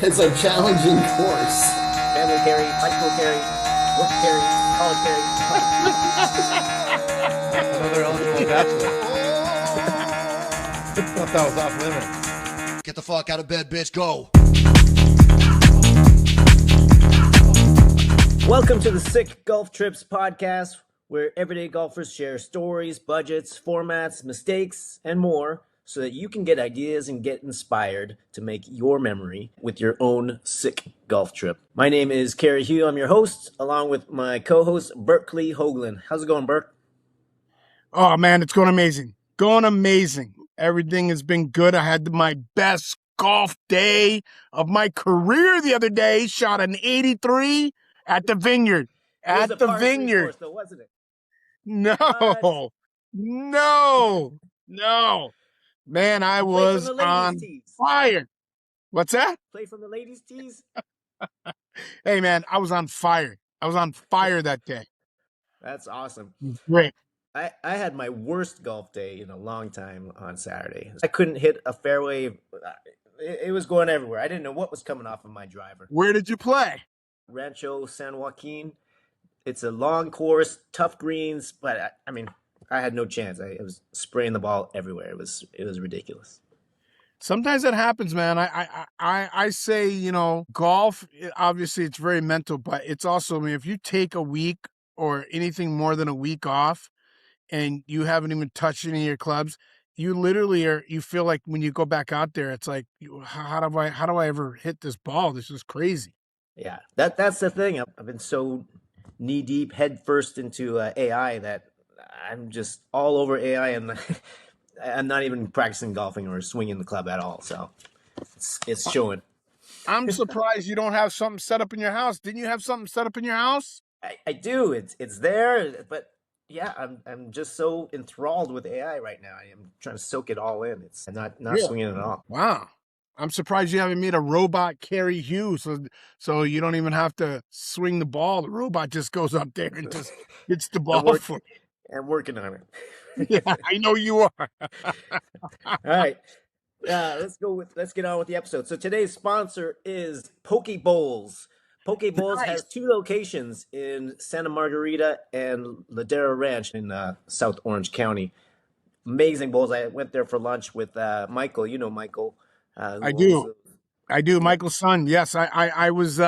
It's a challenging course. Family carry, high school carry, work carry, college carry. Another eligible bachelor. I thought that was off limits. Get the fuck out of bed, bitch. Go. Welcome to the Sick Golf Trips podcast, where everyday golfers share stories, budgets, formats, mistakes, and more, so that you can get ideas and get inspired to make your memory with your own sick golf trip. My name is Kerry Hugh. I'm your host, along with my co-host, Berkley Hoagland. How's it going, Burke? Oh, man, it's going amazing. Going amazing. Everything has been good. I had my best golf day of my career the other day. Shot an 83 at the Vineyard. It was a par three course, though, wasn't it? No. Man, I was on fire. What's that? Play from the ladies' tees? Hey, man, I was on fire. I was on fire that day. That's awesome. Great. I had my worst golf day in a long time on Saturday. I couldn't hit a fairway. It was going everywhere. I didn't know what was coming off of my driver. Where did you play? Rancho San Joaquin. It's a long course, tough greens, but I had no chance. I was spraying the ball everywhere. It was ridiculous. Sometimes that happens, man. I say, golf, obviously it's very mental, but it's also, if you take a week or anything more than a week off and you haven't even touched any of your clubs, you literally you feel like when you go back out there, it's like, how do I ever hit this ball? This is crazy. Yeah, that's the thing. I've been so knee deep, head first into AI that I'm just all over AI, and I'm not even practicing golfing or swinging the club at all. So it's showing. I'm surprised you don't have something set up in your house. Didn't you have something set up in your house? I do. It's there, but yeah, I'm just so enthralled with AI right now. I am trying to soak it all in. It's not Really? swinging at all. Wow. I'm surprised you haven't made a robot Kerry Hugh, so you don't even have to swing the ball. The robot just goes up there and just hits the ball for you. I'm working on it. Yeah, I know you are. All right. Let's get on with the episode. So today's sponsor is Poke Bowls. Poke Bowls Nice. has two locations in Santa Margarita and Ladera Ranch in South Orange County. Amazing bowls. I went there for lunch with Michael. You know Michael. I do. Michael's son. Yes, I was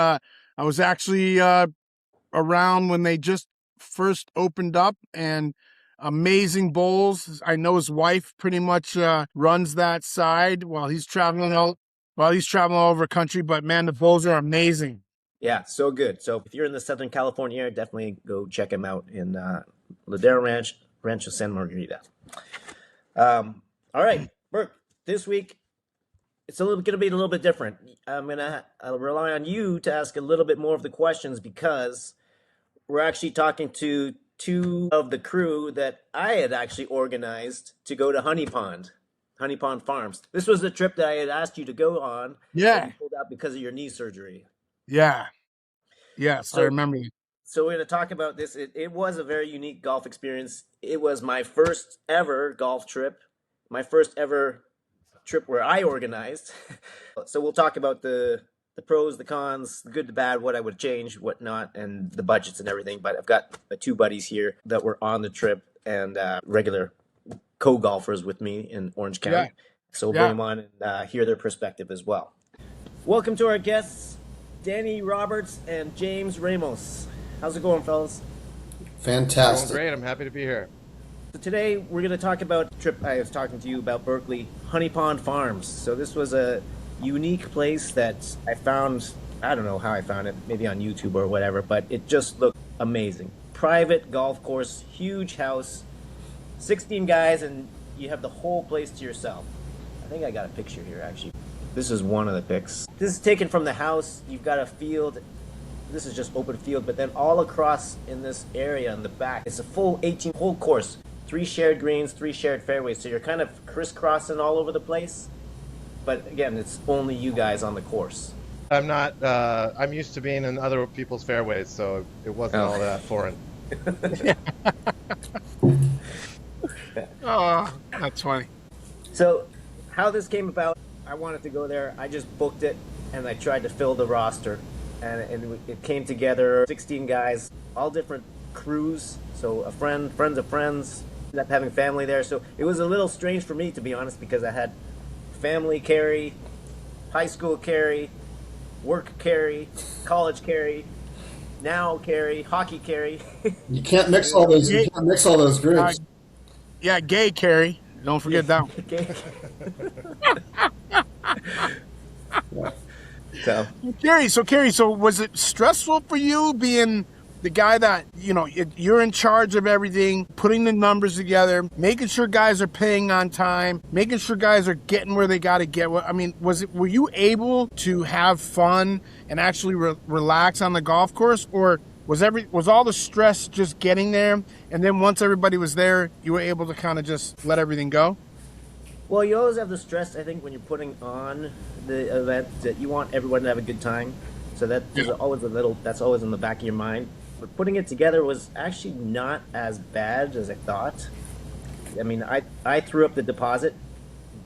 actually around when they just first opened up, and amazing bowls. I know his wife pretty much runs that side while he's traveling all over country. But man, the bowls are amazing. Yeah, so good. So if you're in the Southern California area, definitely go check him out in Ladera Ranch, Rancho San Margarita. All right, Burke, this week, it's going to be a little bit different. I'll rely on you to ask a little bit more of the questions, because we're actually talking to two of the crew that I had actually organized to go to Honeypond Farms. This was the trip that I had asked you to go on. Yeah. But you pulled out because of your knee surgery. Yeah. Yes, So- I remember. So we're going to talk about this. It was a very unique golf experience. It was my first ever golf trip, my first ever trip where I organized. So we'll talk about the pros, the cons, the good, the bad, what I would change, what not, and the budgets and everything. But I've got two buddies here that were on the trip and regular co-golfers with me in Orange County. Yeah. So we'll bring them on and hear their perspective as well. Welcome to our guests, Danny Roberts and James Ramos. How's it going, fellas? Fantastic. Going great. I'm happy to be here. So today we're going to talk about the trip I was talking to you about, Berkeley, Honeypond Farms. So this was a unique place that I found. I don't know how I found it, maybe on YouTube or whatever, but it just looked amazing. Private golf course, huge house, 16 guys, and you have the whole place to yourself. I think I got a picture here, actually. This is one of the pics. This is taken from the house. You've got a field. This is just open field, but then all across in this area in the back, it's a full 18-hole course. 3 shared greens, 3 shared fairways. So you're kind of crisscrossing all over the place. But again, it's only you guys on the course. I'm not. I'm used to being in other people's fairways, so it wasn't all that foreign. Oh, that's funny. So how this came about, I wanted to go there. I just booked it. and I tried to fill the roster, and it came together, 16 guys, all different crews. So friends of friends, ended up having family there. So it was a little strange for me, to be honest, because I had family Kerry, high school Kerry, work Kerry, college Kerry, now Kerry, hockey Kerry. You can't mix all those. You can't mix all those groups. Yeah, gay Kerry. Don't forget that one. Okay. So Kerry, so was it stressful for you being the guy that, you know, you're in charge of everything, putting the numbers together, making sure guys are paying on time, making sure guys are getting where they got to get? I mean, were you able to have fun and actually relax on the golf course, or was all the stress just getting there, and then once everybody was there, you were able to kind of just let everything go? Well, you always have the stress, I think, when you're putting on the event, that you want everyone to have a good time. So that's always in the back of your mind. But putting it together was actually not as bad as I thought. I mean, I threw up the deposit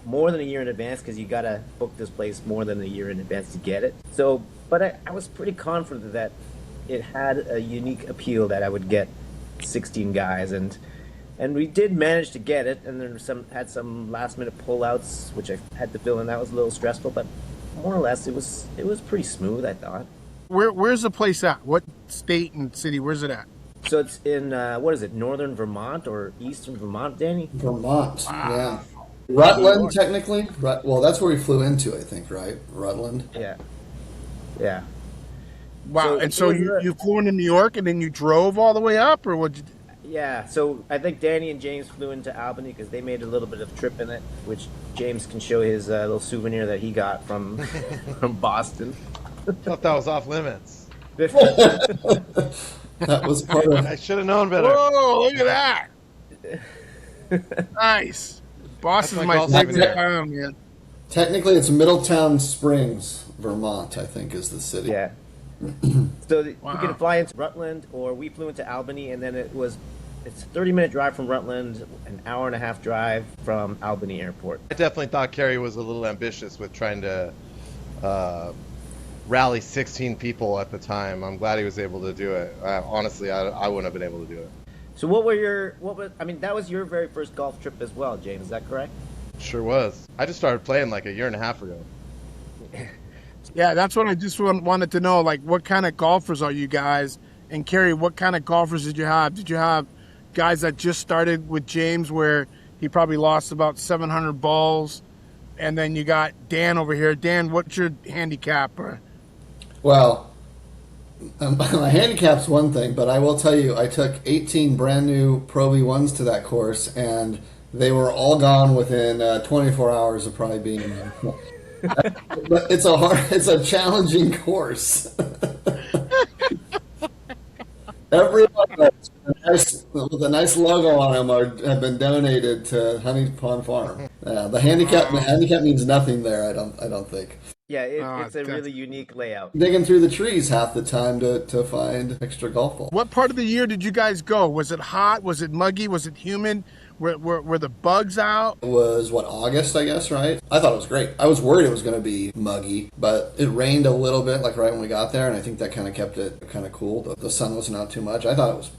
more than a year in advance, because you got to book this place more than a year in advance to get it. So, but I was pretty confident that it had a unique appeal, that I would get 16 guys, and we did manage to get it, and then had some last minute pullouts which I had to fill in. That was a little stressful, but more or less it was pretty smooth, I thought. Where's the place at? What state and city? Where's it at? So it's in what is it, northern Vermont or eastern Vermont, Danny? Vermont. Wow. Yeah. Rutland, technically. Well, that's where we flew into, I think, right? Rutland. Yeah. Yeah. Wow. So you flew into New York and then you drove all the way up, or what? Yeah, so I think Danny and James flew into Albany because they made a little bit of a trip in it, which James can show his little souvenir that he got from Boston. I thought that was off limits. That was part of. I should have known better. Whoa, look at that. Nice. Boston's That's my my favorite golf town, man. Technically, it's Middletown Springs, Vermont, I think, is the city. Yeah. So you can fly into Rutland, or we flew into Albany, and then it's a 30-minute drive from Rutland, an hour and a half drive from Albany Airport. I definitely thought Kerry was a little ambitious with trying to rally 16 people at the time. I'm glad he was able to do it. Honestly, I wouldn't have been able to do it. So that was your very first golf trip as well, James, is that correct? Sure was. I just started playing like a year and a half ago. Yeah, that's what I just wanted to know. Like, what kind of golfers are you guys? And Kerry, what kind of golfers did you have? Did you have guys that just started with James, where he probably lost about 700 balls, and then you got Dan over here? Dan, what's your handicap? Well, my handicap's one thing, but I will tell you, I took 18 brand new Pro V1s to that course, and they were all gone within 24 hours of probably being there. But it's a challenging course. Every one with a nice logo on them have been donated to Honeypond Farm. The handicap means nothing there. I don't think. Yeah, it's a really unique layout. Digging through the trees half the time to find extra golf balls. What part of the year did you guys go? Was it hot? Was it muggy? Was it humid? Were the bugs out? It was, August, I guess, right? I thought it was great. I was worried it was going to be muggy, but it rained a little bit, like right when we got there, and I think that kind of kept it kind of cool. The sun wasn't out too much. I thought it was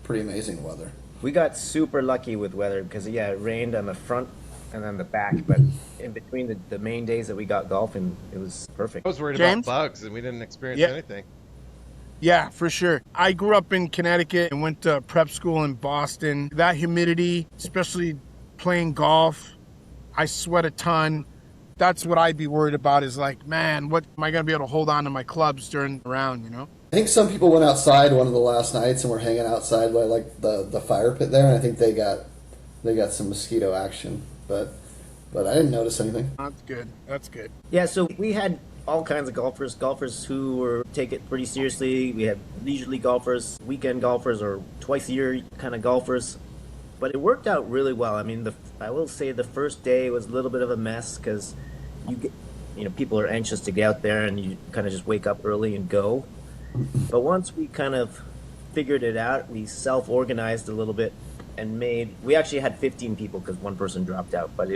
pretty amazing weather. We got super lucky with weather because, it rained on the front and then the back, but in between the main days that we got golfing, it was perfect. I was worried James? about bugs, and we didn't experience anything. Yeah, for sure. I grew up in Connecticut and went to prep school in Boston. That humidity, especially playing golf, I sweat a ton. That's what I'd be worried about, is like, man, what am I going to be able to hold on to my clubs during the round, you know? I think some people went outside one of the last nights and were hanging outside by like the fire pit there, and I think they got some mosquito action, but I didn't notice anything. That's good. Yeah, so we had all kinds of golfers who take it pretty seriously. We had leisurely golfers, weekend golfers, or twice a year kind of golfers. But it worked out really well. I mean, I will say the first day was a little bit of a mess because people are anxious to get out there, and you kind of just wake up early and go. But once we kind of figured it out, we self-organized a little bit and we actually had 15 people because one person dropped out, but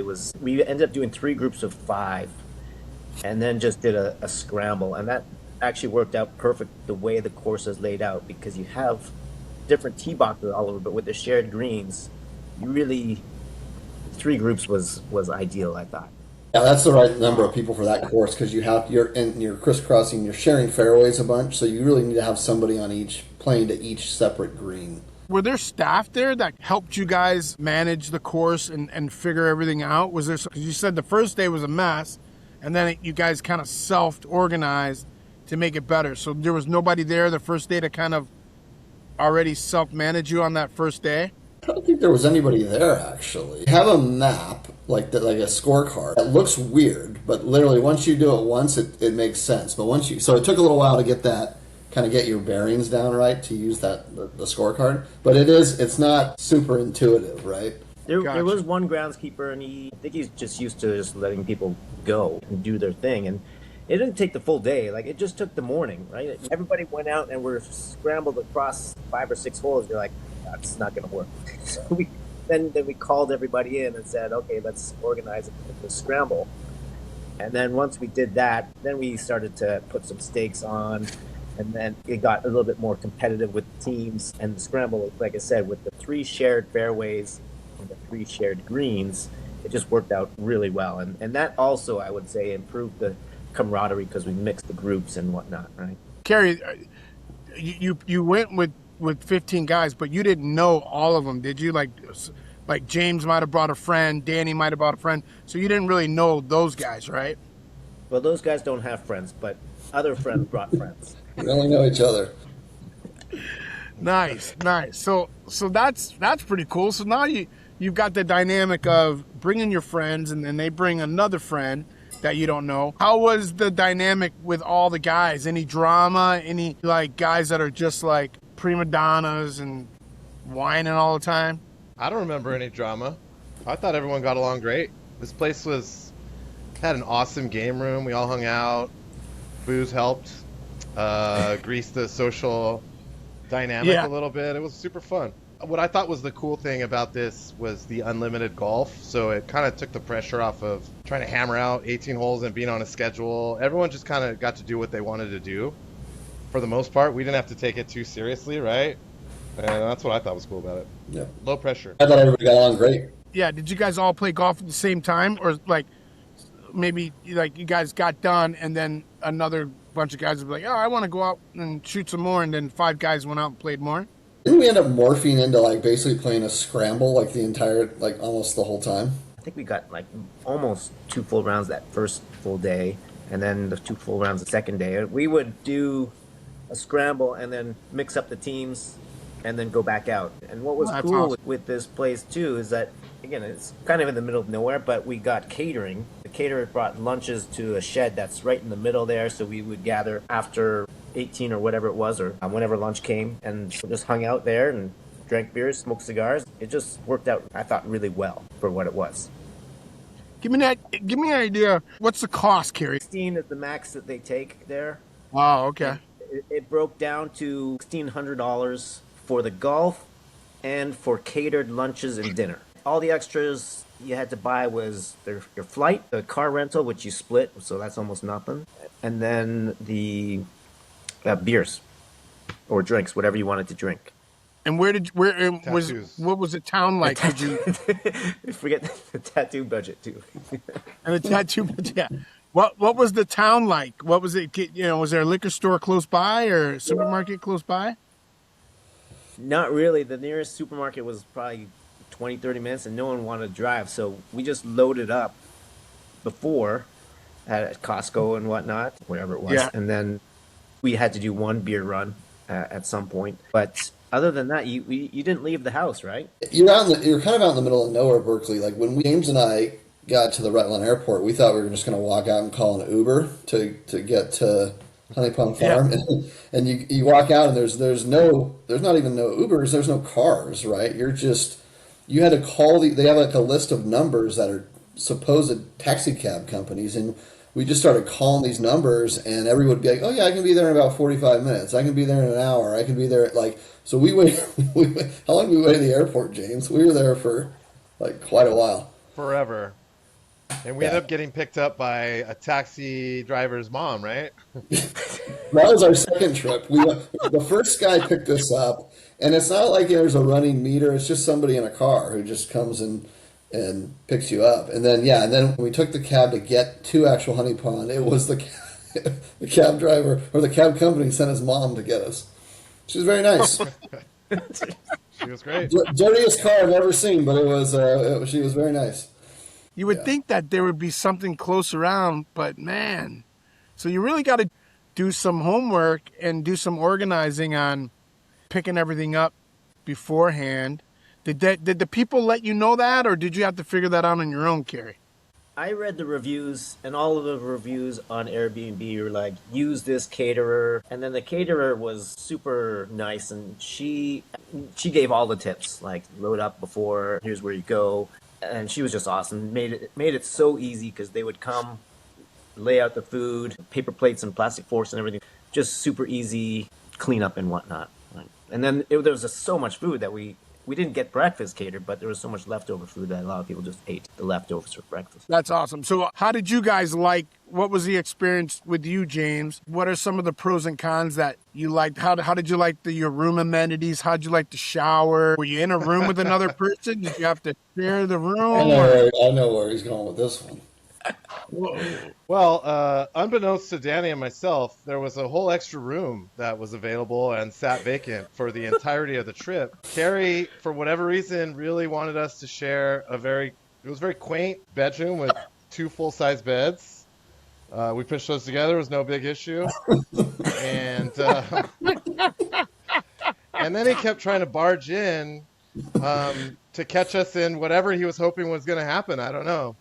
we ended up doing 3 groups of 5. and then just did a scramble, and that actually worked out perfect the way the course is laid out, because you have different tee boxes all over, but with the shared greens, you really, three groups was ideal, I thought. Yeah, that's the right number of people for that course because you're crisscrossing, you're sharing fairways a bunch, so you really need to have somebody on each playing to each separate green. Were there staff there that helped you guys manage the course and figure everything out? Was there? Because you said the first day was a mess, and then you guys kind of self-organized to make it better. So there was nobody there the first day to kind of already self-manage you on that first day? I don't think there was anybody there actually. You have a map like that, like a scorecard. It looks weird, but literally once you do it once, it makes sense. But so it took a little while to get that, kind of get your bearings down right to use the scorecard. But it's not super intuitive, right? There was one groundskeeper, and I think he's just used to just letting people go and do their thing, and it didn't take the full day. Like, it just took the morning, right? Everybody went out and were scrambled across 5 or 6 holes. You're like, that's not going to work. So then we called everybody in and said, okay, let's organize the scramble. And then once we did that, then we started to put some stakes on, and then it got a little bit more competitive with the teams. And the scramble, like I said, with the 3 shared fairways and the 3 shared greens, it just worked out really well. And that also, I would say, improved the camaraderie because we mixed the groups and whatnot, right? Kerry, you went with 15 guys, but you didn't know all of them, did you? Like James might have brought a friend, Danny might have brought a friend, so you didn't really know those guys, right? Well, those guys don't have friends, but other friends brought friends. We only know each other. Nice. So that's pretty cool. So now you've got the dynamic of bringing your friends, and then they bring another friend that you don't know. How was the dynamic with all the guys? Any drama? Any like guys that are just like prima donnas and whining all the time? I don't remember any drama. I thought everyone got along great. This place had an awesome game room. We all hung out. Booze helped grease the social dynamic a little bit. It was super fun. What I thought was the cool thing about this was the unlimited golf. So it kind of took the pressure off of trying to hammer out 18 holes and being on a schedule. Everyone just kind of got to do what they wanted to do. For the most part, we didn't have to take it too seriously, right? And that's what I thought was cool about it. Yeah. Low pressure. I thought everybody got along great. Yeah, did you guys all play golf at the same time? Or like maybe like you guys got done and then another bunch of guys would be like, oh, I want to go out and shoot some more, and then 5 guys went out and played more? Didn't we end up morphing into like basically playing a scramble like the entire, like almost the whole time? I think we got like almost 2 full rounds that first full day, and then the 2 full rounds the second day. We would do a scramble and then mix up the teams and then go back out. And what was cool with this place too is that, again, it's kind of in the middle of nowhere, but we got catering. The caterer brought lunches to a shed that's right in the middle there, so we would gather after 18 or whatever it was, or whenever lunch came, and just hung out there and drank beers, smoked cigars. It just worked out, I thought, really well for what it was. Give me an idea. What's the cost, Kerry? 16 is the max that they take there. Oh, okay. It broke down to $1,600 for the golf and for catered lunches and dinner. All the extras you had to buy was your flight, the car rental, which you split, so that's almost nothing, and then the beers or drinks, whatever you wanted to drink. And what was the town like? Did you forget the tattoo budget too? And the tattoo budget? Yeah. What was the town like? What was it? You know, was there a liquor store close by or a supermarket close by? Not really. The nearest supermarket was probably 20, 30 minutes, and no one wanted to drive, so we just loaded up before at Costco and whatnot, wherever it was, and then we had to do one beer run at some point. But other than that, you didn't leave the house, right? You're kind of out in the middle of nowhere, Berkeley. Like when James and I got to the Rutland Airport, we thought we were just going to walk out and call an Uber to get to Honeypond Farm, and you walk out and there's not even no Ubers, there's no cars, right? You had to call they have like a list of numbers that are supposed taxi cab companies, and we just started calling these numbers, and everyone would be like, oh yeah, I can be there in about 45 minutes, I can be there in an hour, I can be there so we wait. How long did we wait at the airport, James? We were there for like quite a while. Forever. And we Yeah. ended up getting picked up by a taxi driver's mom, right? That was our second trip. The first guy picked us up, and it's not like there's a running meter. It's just somebody in a car who just comes and picks you up. And then and then when we took the cab to get to actual Honeypond, it was the cab driver or the cab company sent his mom to get us. She was very nice. She was great. Dirtiest car I've ever seen, but she was very nice. You would Yeah. think that there would be something close around, but man. So you really got to do some homework and do some organizing on picking everything up beforehand. Did the people let you know that, or did you have to figure that out on your own, Kerry? I read the reviews, and all of the reviews on Airbnb were like, use this caterer. And then the caterer was super nice, and she gave all the tips, like load up before, here's where you go. And she was just awesome. Made it so easy because they would come, lay out the food, paper plates and plastic forks and everything. Just super easy cleanup and whatnot. And then there was just so much food that we didn't get breakfast catered, but there was so much leftover food that a lot of people just ate the leftovers for breakfast. That's awesome. So how did you guys like, what was the experience with you, James? What are some of the pros and cons that you liked? How did you like your room amenities? How did you like the shower? Were you in a room with another person? Did you have to share the room? I know where he's going with this one. Well, unbeknownst to Danny and myself, there was a whole extra room that was available and sat vacant for the entirety of the trip. Kerry, for whatever reason, really wanted us to share it was a very quaint bedroom with 2 full-size beds. We pushed those together. It was no big issue. And then he kept trying to barge in to catch us in whatever he was hoping was going to happen. I don't know.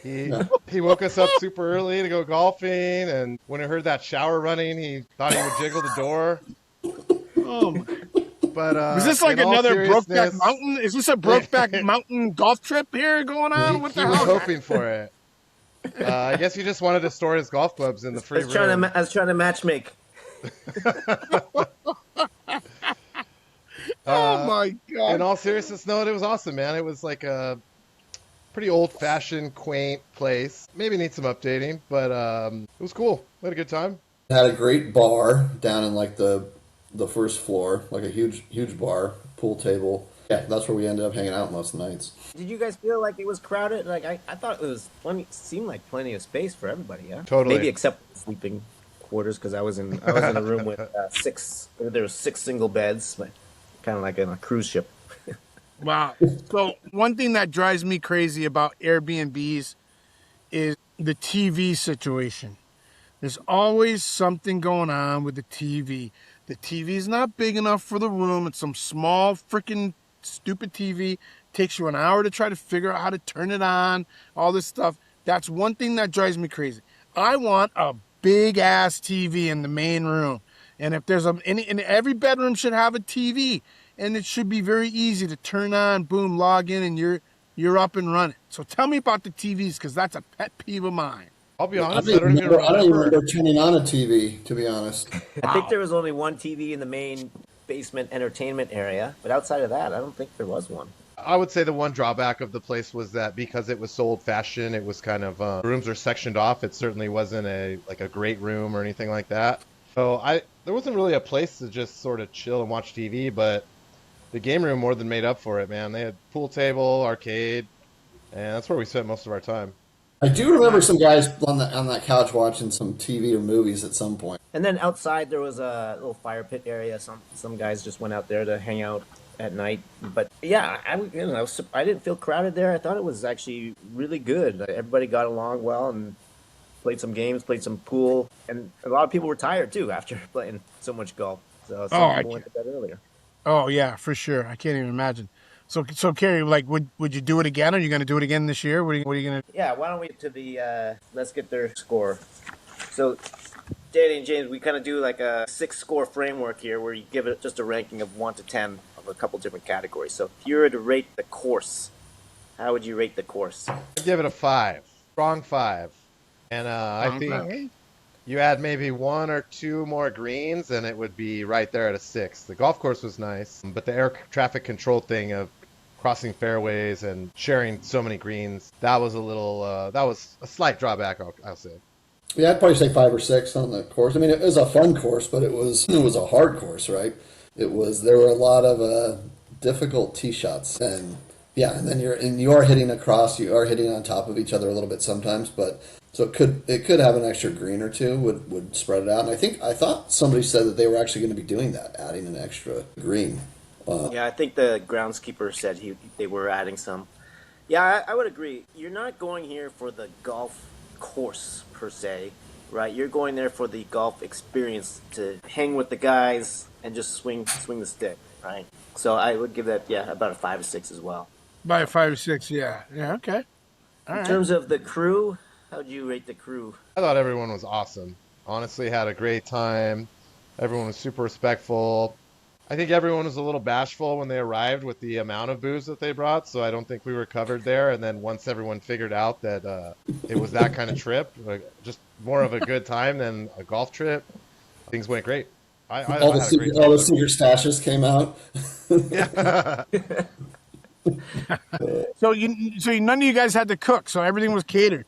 He woke us up super early to go golfing, and when he heard that shower running, he thought he would jiggle the door. Oh my. But Is this like in all another Brokeback seriousness, Mountain? Is this a Brokeback Mountain golf trip here going on? What he the was hell? hoping for it. I guess he just wanted to store his golf clubs in the free room. I was trying to matchmake. Oh my God. In all seriousness, no, it was awesome, man. It was like a pretty old-fashioned, quaint place. Maybe needs some updating, but it was cool. We had a good time. Had a great bar down in like the first floor, like a huge bar, pool table. Yeah, that's where we ended up hanging out most nights. Did you guys feel like it was crowded? Like I thought it was seemed like plenty of space for everybody. Yeah, Totally. Maybe except sleeping quarters because I was in a room with 6. There were 6 single beds, but kind of like in a cruise ship. Wow. So one thing that drives me crazy about Airbnbs is the TV situation. There's always something going on with the TV. The TV's not big enough for the room. It's some small freaking stupid TV. Takes you an hour to try to figure out how to turn it on, all this stuff. That's one thing that drives me crazy. I want a big ass TV in the main room. And if there's and every bedroom should have a TV. And it should be very easy to turn on, boom, log in, and you're up and running. So tell me about the TVs, because that's a pet peeve of mine. I'll be I honest, I don't don't even remember turning on a TV, to be honest. I think there was only one TV in the main basement entertainment area, but outside of that, I don't think there was one. I would say the one drawback of the place was that because it was so old-fashioned, it was kind of rooms are sectioned off. It certainly wasn't a great room or anything like that. So there wasn't really a place to just sort of chill and watch TV, but the game room more than made up for it, man. They had pool table, arcade, and that's where we spent most of our time. I do remember some guys on that couch watching some TV or movies at some point. And then outside there was a little fire pit area. Some guys just went out there to hang out at night. But yeah, I didn't feel crowded there. I thought it was actually really good. Everybody got along well and played some games, played some pool, and a lot of people were tired too after playing so much golf. So some people went to bed earlier. Oh yeah, for sure. I can't even imagine. So Kerry, like, would you do it again? Are you going to do it again this year? What are you going to? Yeah, why don't we to the let's get their score. So Danny and James, we kind of do like a 6-score framework here where you give it just a ranking of 1 to 10 of a couple different categories. So if you were to rate the course, how would you rate the course? I'd give it a 5. Strong 5. And I think you add maybe 1 or 2 more greens and it would be right there at a 6. The golf course was nice, but the air traffic control thing of crossing fairways and sharing so many greens. That was a slight drawback, I'll say. Yeah, I'd probably say 5 or 6 on the course. I mean, it was a fun course, but it was a hard course, right? There were a lot of difficult tee shots, and yeah, and then you are hitting across, you are hitting on top of each other a little bit sometimes, but so it could have an extra green or two would spread it out. And I thought somebody said that they were actually going to be doing that, adding an extra green. Yeah, I think the groundskeeper said they were adding some. Yeah, I would agree. You're not going here for the golf course per se, right? You're going there for the golf experience, to hang with the guys and just swing the stick, right? So I would give that, yeah, about a 5 or 6 as well. By a 5 or 6, yeah. Yeah, okay. All In right. terms of the crew, how'd you rate the crew? I thought everyone was awesome. Honestly, had a great time. Everyone was super respectful. I think everyone was a little bashful when they arrived with the amount of booze that they brought, so I don't think we were covered there. And then once everyone figured out that it was that kind of trip, just more of a good time than a golf trip, things went great. I All had a great time. the secret stashes came out. Yeah. So none of you guys had to cook, so everything was catered.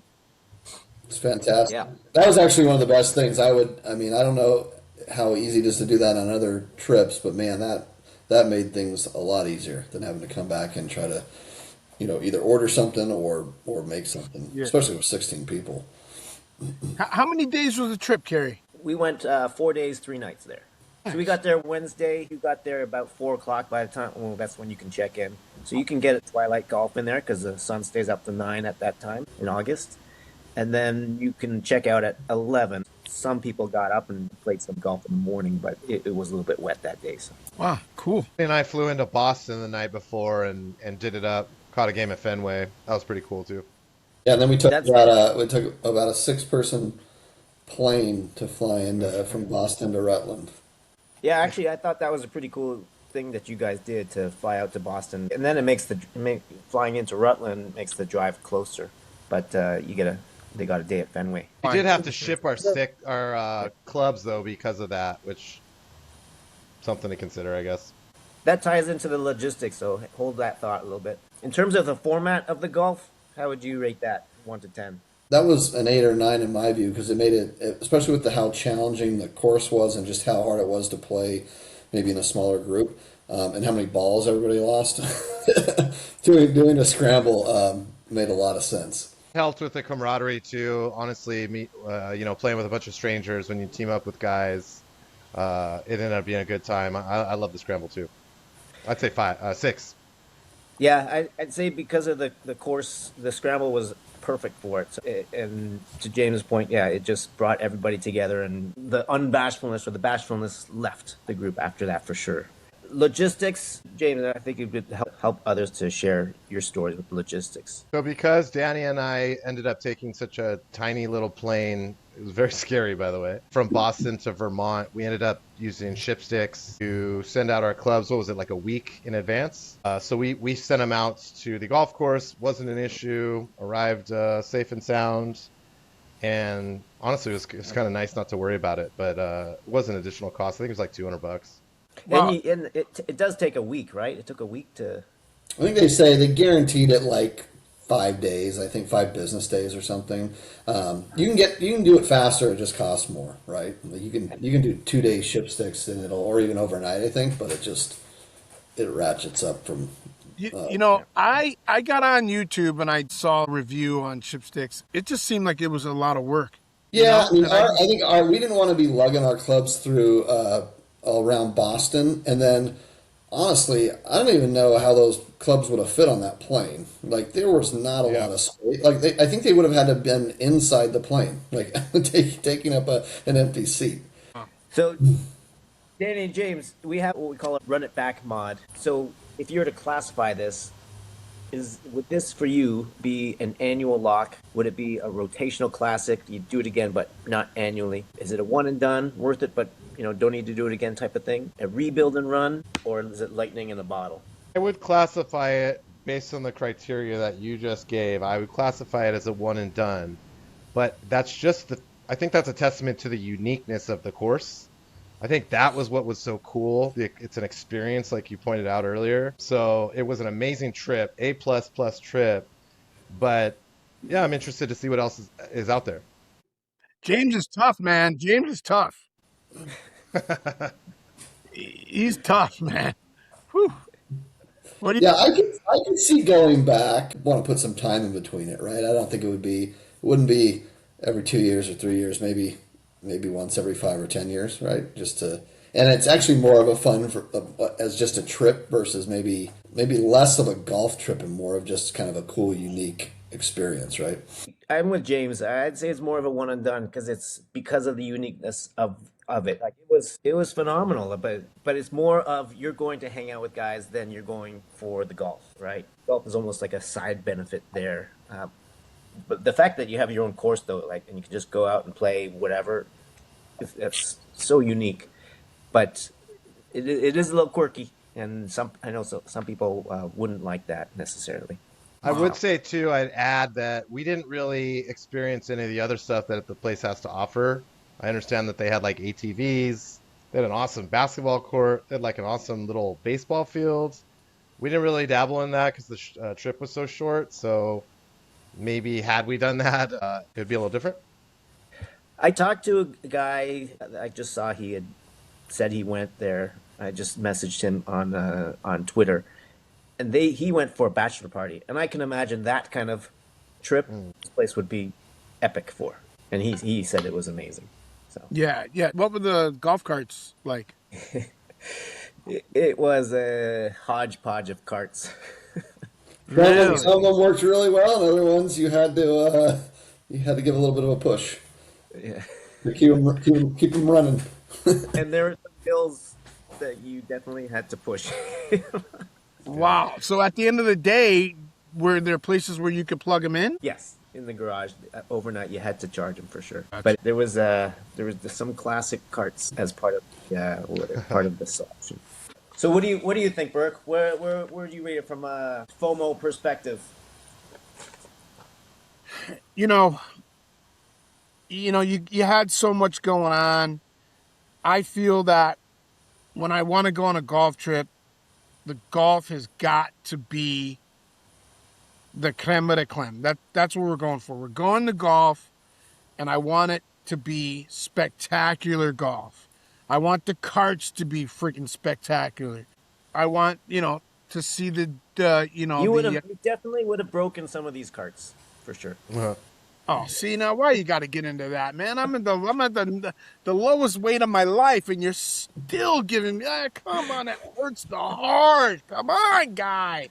It's fantastic. Yeah. That was actually one of the best things. I don't know how easy it is to do that on other trips, but man, that made things a lot easier than having to come back and try to, either order something or make something, Yeah. especially with 16 people. How many days was the trip, Kerry? We went 4 days, 3 nights there. So we got there Wednesday. You got there about 4 o'clock by the time. Well, that's when you can check in. So you can get a twilight golf in there because the sun stays up to 9 at that time in August. And then you can check out at 11. Some people got up and played some golf in the morning, but it was a little bit wet that day. So. Wow, cool. And I flew into Boston the night before and did it up. Caught a game at Fenway. That was pretty cool too. Yeah, and then we took That's- about a 6-person plane to fly from Boston to Rutland. Yeah, actually, I thought that was a pretty cool thing that you guys did to fly out to Boston, and then it makes flying into Rutland makes the drive closer. But they got a day at Fenway. We did have to ship our clubs though because of that, which something to consider, I guess. That ties into the logistics, so hold that thought a little bit. In terms of the format of the golf, how would you rate that, 1 to 10? That was an 8 or 9 in my view because it made it, especially with how challenging the course was and just how hard it was to play, maybe in a smaller group, and how many balls everybody lost. doing a scramble made a lot of sense. Helped with the camaraderie too. Honestly, playing with a bunch of strangers when you team up with guys, it ended up being a good time. I love the scramble too. I'd say 6. Yeah, I'd say because of the course, the scramble was perfect for it. So and to James' point, yeah, it just brought everybody together, and the unbashfulness or the bashfulness left the group after that for sure. Logistics, James, I think it would help others to share your stories with logistics. So because Danny and I ended up taking such a tiny little plane, it was very scary, by the way, from Boston to Vermont, we ended up using shipsticks to send out our clubs. What was it, like a week in advance? So we sent them out to the golf course. Wasn't an issue. Arrived safe and sound. And honestly, it was kind of nice not to worry about it, but it was an additional cost. I think it was like $200. Wow. And it does take a week, right? It took a week to. I think they say they guaranteed it like 5 days. I think 5 business days or something. You can do it faster. It just costs more, right? Like you can do 2-day ship sticks and or even overnight. I think, but it ratchets up from. I got on YouTube and I saw a review on chipsticks. It just seemed like it was a lot of work. Yeah, I think we didn't want to be lugging our clubs through all around Boston, and then honestly, I don't even know how those clubs would have fit on that plane. Like there was not a lot of space. Like I think they would have had to have been inside the plane, like taking up an empty seat. So, Danny and James, we have what we call a run it back mod. So, if you were to classify this, would this for you be an annual lock? Would it be a rotational classic? You do it again, but not annually. Is it a one and done, worth it, but don't need to do it again type of thing? A rebuild and run, or is it lightning in the bottle? I would classify it based on the criteria that you just gave. I would classify it as a one and done, but that's just I think that's a testament to the uniqueness of the course. I think that was what was so cool. It's an experience, like you pointed out earlier. So it was an amazing trip, A++ trip. But yeah, I'm interested to see what else is out there. James is tough, man. James is tough. He's tough, man. Whew. What do you? Yeah, I could see going back. Want to put some time in between it, right? I don't think it wouldn't be every 2 years or 3 years, maybe once every 5 or 10 years, right? Just to, and it's actually more of a fun as just a trip versus maybe less of a golf trip and more of just kind of a cool, unique experience, right? I'm with James. I'd say it's more of a one and done because of the uniqueness of it. Like it was phenomenal, but it's more of you're going to hang out with guys than you're going for the golf, right? Golf is almost like a side benefit there. But the fact that you have your own course though, like, and you can just go out and play whatever, it's so unique. But it is a little quirky, and I know some people wouldn't like that necessarily. I would say too, I'd add that we didn't really experience any of the other stuff that the place has to offer. I understand that they had like ATVs, they had an awesome basketball court, they had like an awesome little baseball field. We didn't really dabble in that because the trip was so short. So maybe had we done that, it would be a little different. I talked to a guy. I just saw he had said he went there. I just messaged him on Twitter, and he went for a bachelor party, and I can imagine that kind of trip. This place would be epic for, and he said it was amazing. So Yeah, yeah. What were the golf carts like? it was a hodgepodge of carts. Really? Some of them worked really well, and other ones you had to give a little bit of a push Yeah, to keep them running. and there were some hills that you definitely had to push. Wow. So at the end of the day, were there places where you could plug them in? Yes, in the garage overnight, you had to charge them for sure. Gotcha. But there was some classic carts as part of the selection. So what do you think, Burke? Where do you rate it from a FOMO perspective? You know, you had so much going on. I feel that when I want to go on a golf trip, the golf has got to be the creme de la creme. That's what we're going for. We're going to golf, and I want it to be spectacular golf. I want the carts to be freaking spectacular. I want, to see you definitely would have broken some of these carts for sure. Oh, see now, why you got to get into that, man? I'm at the lowest weight of my life, and you're still giving me. Come on, it hurts the heart. Come on, guy.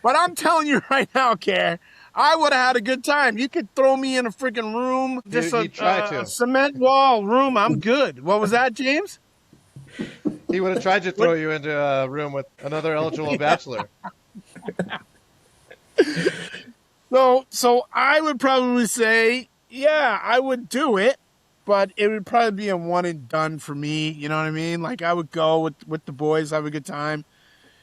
But I'm telling you right now, Kerr, I would have had a good time. You could throw me in a freaking room, just a cement wall room. I'm good. What was that, James? He would have tried to throw you into a room with another eligible bachelor. So I would probably say, yeah, I would do it, but it would probably be a one and done for me. You know what I mean? Like I would go with the boys, have a good time.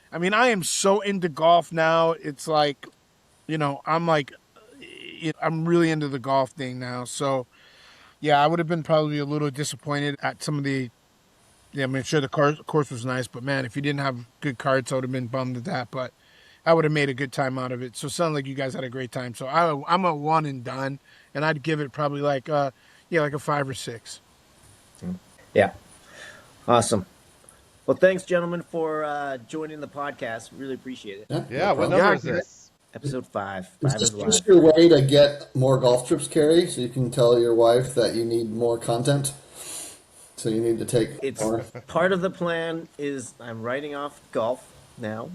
I mean, I am so into golf now. It's like, I'm really into the golf thing now. So yeah, I would have been probably a little disappointed at some of the. Yeah, I mean, sure the course was nice, but man, if you didn't have good carts, I would have been bummed at that. But I would have made a good time out of it. So it sounded like you guys had a great time. So I'm a one and done, and I'd give it probably like a 5 or 6. Yeah, awesome. Well, thanks, gentlemen, for joining the podcast. Really appreciate it. Yeah, what number is this? Episode 5. Is 5 this is live. just your way to get more golf trips, Kerry? So you can tell your wife that you need more content? So you need to take It's more? part of the plan is I'm writing off golf now.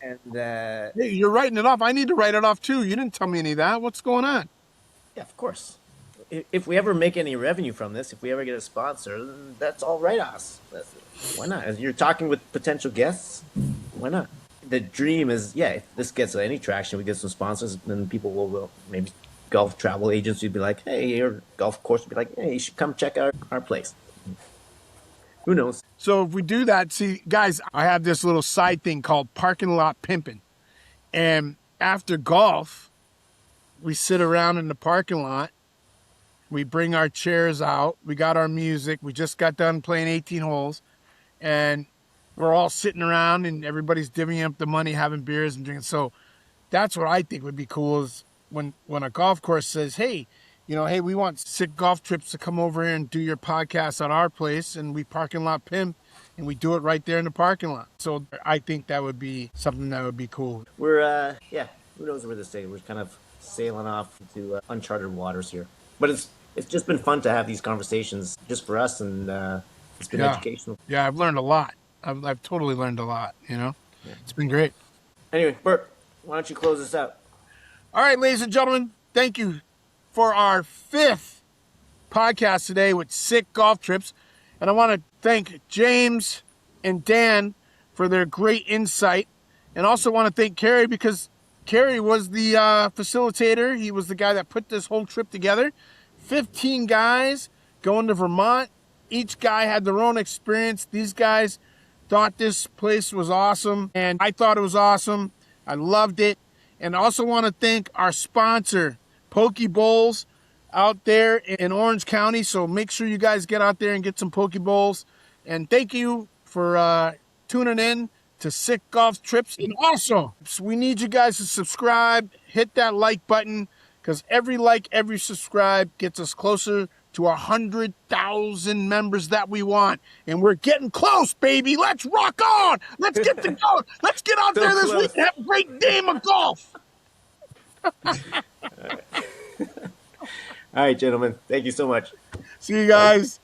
And Hey, you're writing it off. I need to write it off too. You didn't tell me any of that. What's going on? yeah, of course. If we ever make any revenue from this, if we ever get a sponsor, then that's all write-offs. Why not? As you're talking with potential guests, why not? The dream is, if this gets any traction, we get some sponsors, then people will maybe golf travel agents would be like, hey, or golf course would be like, hey, you should come check out our place. Who knows? So if we do that, see, guys, I have this little side thing called parking lot pimping. And after golf, we sit around in the parking lot We bring our chairs out. We got our music. We just got done playing 18 holes, and we're all sitting around, and everybody's divvying up the money, having beers and drinking. So that's what I think would be cool is when a golf course says, hey, hey, we want sick golf trips to come over here and do your podcast at our place, and we parking lot pimp, and we do it right there in the parking lot. So I think that would be something that would be cool. We're who knows where this day? We're kind of sailing off into uncharted waters here, but it's just been fun to have these conversations just for us, and it's been educational. Yeah, I've learned a lot. I've totally learned a lot. It's been great. Anyway, Bert, why don't you close this out? All right, ladies and gentlemen, thank you for our 5th podcast today with Sick Golf Trips. And I want to thank James and Dan for their great insight. And also want to thank Kerry because Kerry was the facilitator. He was the guy that put this whole trip together. 15 guys going to Vermont. Each guy had their own experience. These guys thought this place was awesome, and I thought it was awesome. I loved it. And I also want to thank our sponsor, Poke Bowls, out there in Orange County. So make sure you guys get out there and get some Poke Bowls. And thank you for tuning in to Sick Golf Trips. And also, we need you guys to subscribe, hit that like button, because every like, every subscribe gets us closer to 100,000 members that we want. And we're getting close, baby. Let's rock on. Let's get to go. Let's get out there this week and have a great game of golf. All right, gentlemen. Thank you so much. See you guys.